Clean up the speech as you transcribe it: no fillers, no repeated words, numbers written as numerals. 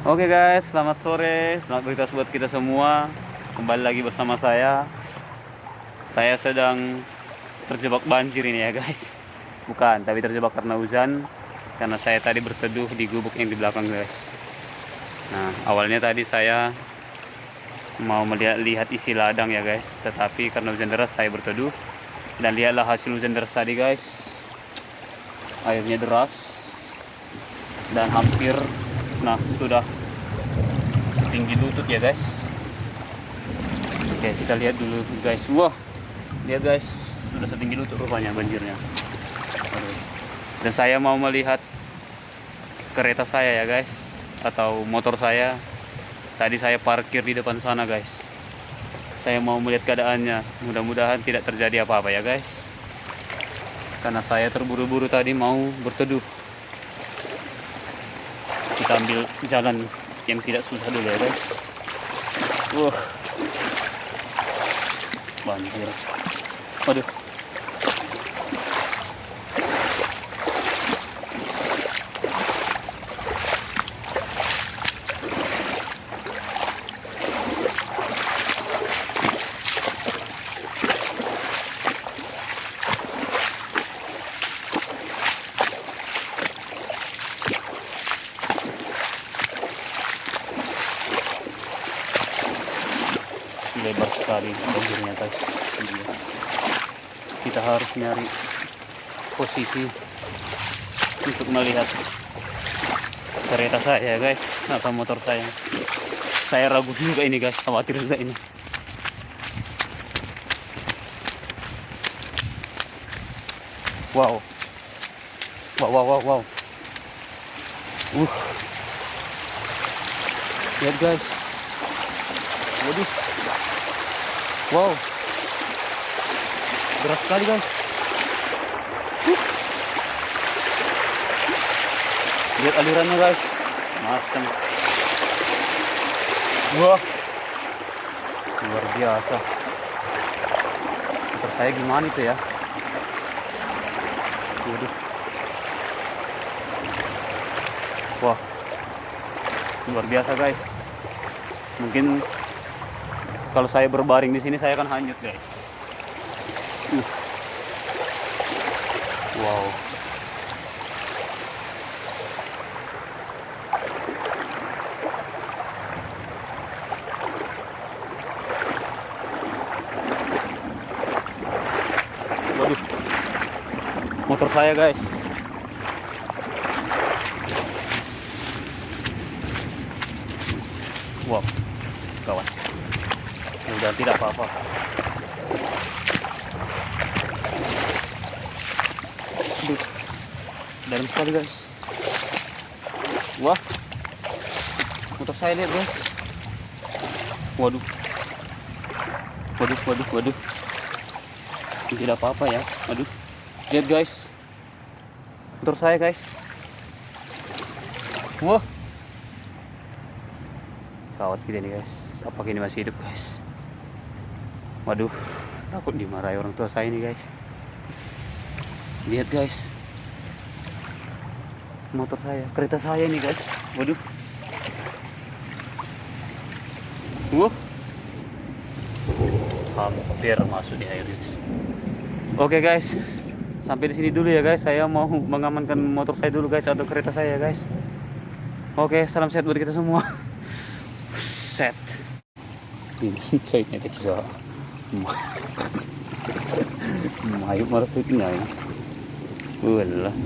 Oke guys, selamat sore, selamat berita buat kita semua. Kembali lagi bersama saya. Saya sedang terjebak banjir ini ya guys. Bukan, tapi terjebak karena hujan. Karena saya tadi berteduh di gubuk yang di belakang guys. Nah, awalnya tadi saya mau melihat isi ladang ya guys. Tetapi karena hujan deras saya berteduh. Dan lihatlah hasil hujan deras tadi guys. Airnya deras. Dan hampir, nah sudah tinggi lutut ya guys. Oke, kita lihat dulu guys. Wah, lihat guys, sudah setinggi lutut rupanya banjirnya. Aduh. Dan saya mau melihat kereta saya ya guys, atau motor saya. Tadi saya parkir di depan sana guys. Saya mau melihat keadaannya. Mudah-mudahan tidak terjadi apa-apa ya guys, karena saya terburu-buru tadi mau berteduh. Kita ambil jalan yang tidak susah dulu ya guys. Banjir. Waduh. Lebar sekali banjirnya guys. Kita harus nyari posisi untuk melihat kereta saya guys, atau motor saya. Saya ragu juga ini guys, khawatir juga ini. Wow. Lihat guys. Waduh. Wow, berat sekali guys. Lihat alirannya guys, macam. Wah, luar biasa. Motor saya gimana itu ya? Waduh. Wah, luar biasa guys. Mungkin kalau saya berbaring di sini saya akan hanyut guys. Wow. Waduh. Motor saya guys. Wow. Kawan. Mudah tidak apa-apa. Dalam sekali guys. Wah, motor saya lihat guys. Waduh. Tidak apa-apa ya. Aduh. Lihat guys, motor saya guys. Wah, kawat kita nih guys. Apakah ini masih hidup guys? Waduh, takut dimarahi orang tua saya ini guys. Lihat guys, motor saya, kereta saya ini guys. Waduh. Hampir masuk di air guys. Oke guys, sampai di sini dulu ya guys. Saya mau mengamankan motor saya dulu guys, atau kereta saya guys. Oke, salam sehat buat kita semua. Set. Ini saya nyetek bisa. Mayu marah sakitnya ini. Walah.